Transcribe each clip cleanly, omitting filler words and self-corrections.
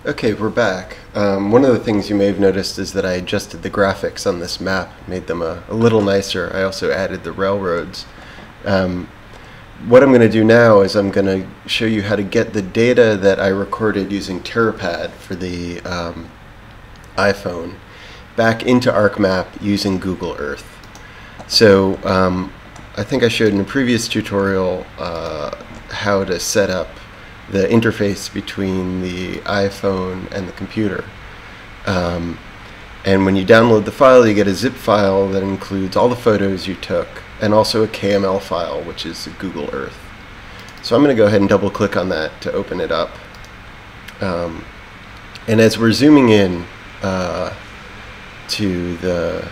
Okay, we're back. One of the things you may have noticed is that I adjusted the graphics on this map, made them a little nicer. I also added the railroads. What I'm going to do now is I'm going to show you how to get the data that I recorded using Terrapad for the iPhone back into ArcMap using Google Earth. So I think I showed in a previous tutorial how to set up the interface between the iPhone and the computer. And when you download the file, you get a zip file that includes all the photos you took and also a KML file, which is Google Earth. So I'm going to go ahead and double click on that to open it up. And as we're zooming in to the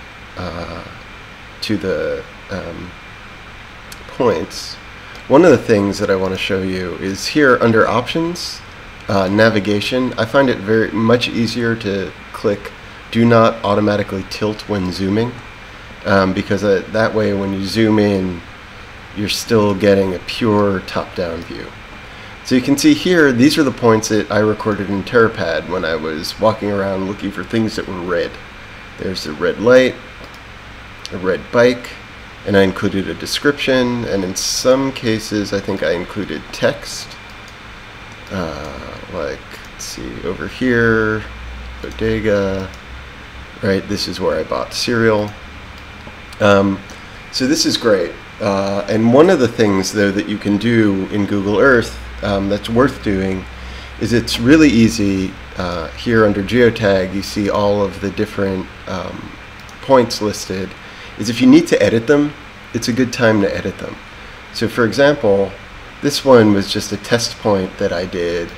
points, one of the things that I want to show you is here under Options, Navigation. I find it very much easier to click Do Not Automatically Tilt when zooming, because that way when you zoom in, you're still getting a pure top-down view. So you can see here, these are the points that I recorded in Terrapad when I was walking around looking for things that were red. There's a red light, a red bike, and I included a description, and in some cases I think I included text, like, let's see, over here, bodega, right, this is where I bought cereal. So this is great, and one of the things though that you can do in Google Earth that's worth doing is it's really easy. Here under geotag you see all of the different points listed. Is if you need to edit them, it's a good time to edit them. So for example, this one was just a test point that I did.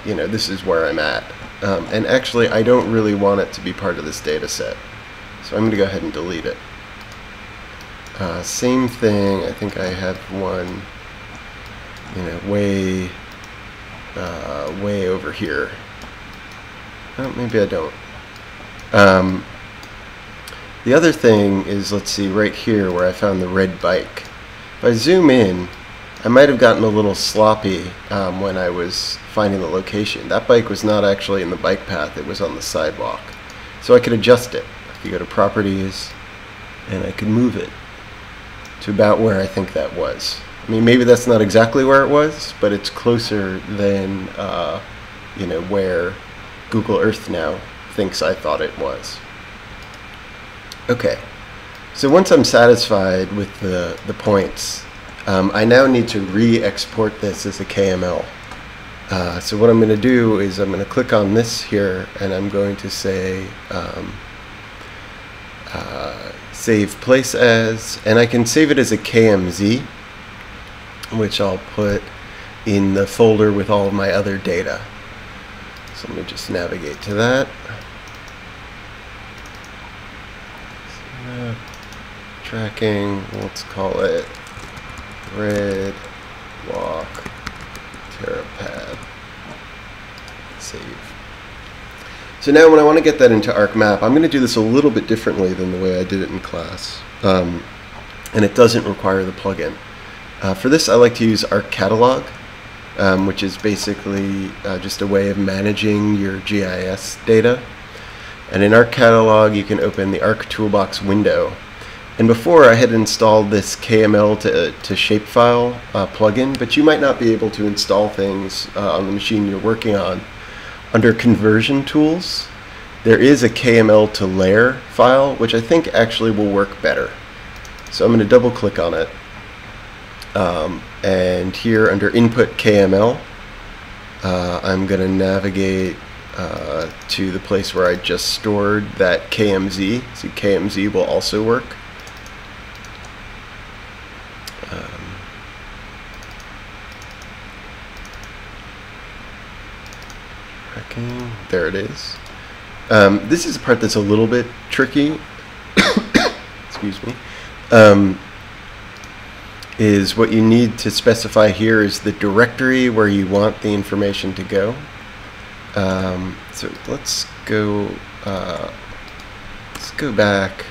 You know, this is where I'm at. And actually I don't really want it to be part of this data set. So I'm going to go ahead and delete it. Same thing, I think I have one, you know, way over here. Oh, maybe I don't. The other thing is, let's see, right here where I found the red bike. If I zoom in, I might have gotten a little sloppy when I was finding the location. That bike was not actually in the bike path, it was on the sidewalk. So I could adjust it. I could go to Properties, and I could move it to about where I think that was. I mean, maybe that's not exactly where it was, but it's closer than you know, where Google Earth now thinks I thought it was. Okay, so once I'm satisfied with the points, I now need to re-export this as a KML. So what I'm going to do is I'm going to click on this here, and I'm going to say Save Place As, and I can save it as a KMZ, which I'll put in the folder with all of my other data. So let me just navigate to that. Tracking, let's call it Red Walk Terrapad. Save. So now when I want to get that into ArcMap, I'm going to do this a little bit differently than the way I did it in class. And it doesn't require the plugin. For this I like to use ArcCatalog, which is basically just a way of managing your GIS data. And in ArcCatalog you can open the Arc Toolbox window. And before I had installed this KML to shapefile plugin, but you might not be able to install things on the machine you're working on. Under Conversion Tools, there is a KML to layer file, which I think actually will work better. So I'm going to double click on it. And here under Input KML, I'm going to navigate to the place where I just stored that KMZ. See, KMZ will also work. There it is. This is the part that's a little bit tricky. Excuse me. Is what you need to specify here is the directory where you want the information to go. So let's go back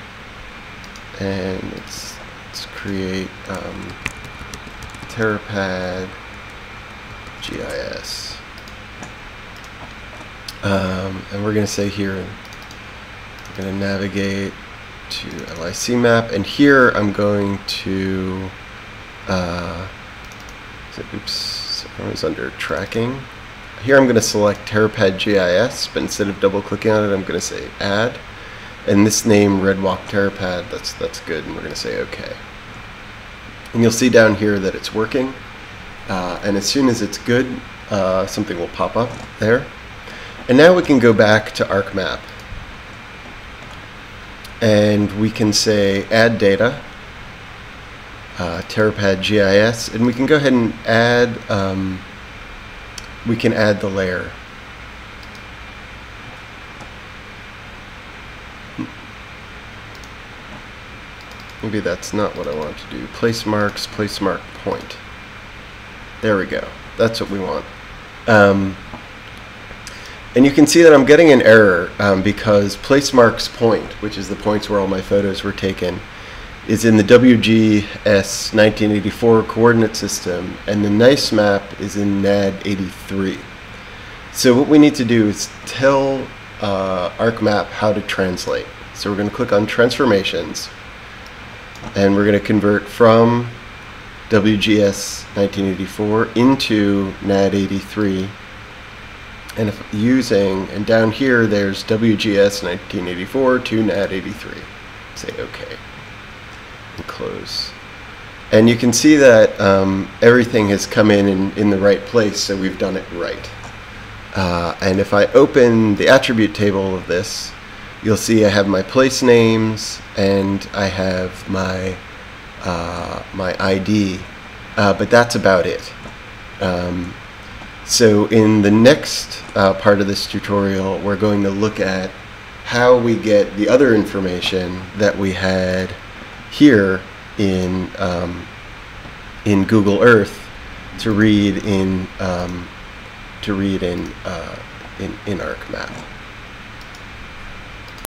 and let's create Terrapad GIS. And we're going to say here, I'm going to navigate to LIC map, and here I'm going to, oops, I was under tracking. Here I'm going to select Terrapad GIS, but instead of double clicking on it, I'm going to say add. And this name, Redwalk Terrapad, that's good, and we're going to say OK. And you'll see down here that it's working. And as soon as it's good, something will pop up there. And now we can go back to ArcMap. And we can say add data, Terrapad GIS, and we can go ahead and add, we can add the layer. Maybe that's not what I want to do. Place marks, place mark point. There we go. That's what we want. And you can see that I'm getting an error because place marks point, which is the points where all my photos were taken, is in the WGS 1984 coordinate system, and the nice map is in NAD 83. So what we need to do is tell ArcMap how to translate. So we're going to click on transformations, and we're going to convert from WGS 1984 into NAD 83. And if using, and down here there's WGS 1984 to NAD 83. Say OK. And close. And you can see that everything has come in the right place, so we've done it right. And if I open the attribute table of this, you'll see I have my place names and I have my my ID, but that's about it. So in the next part of this tutorial, we're going to look at how we get the other information that we had here in Google Earth to read in ArcMap.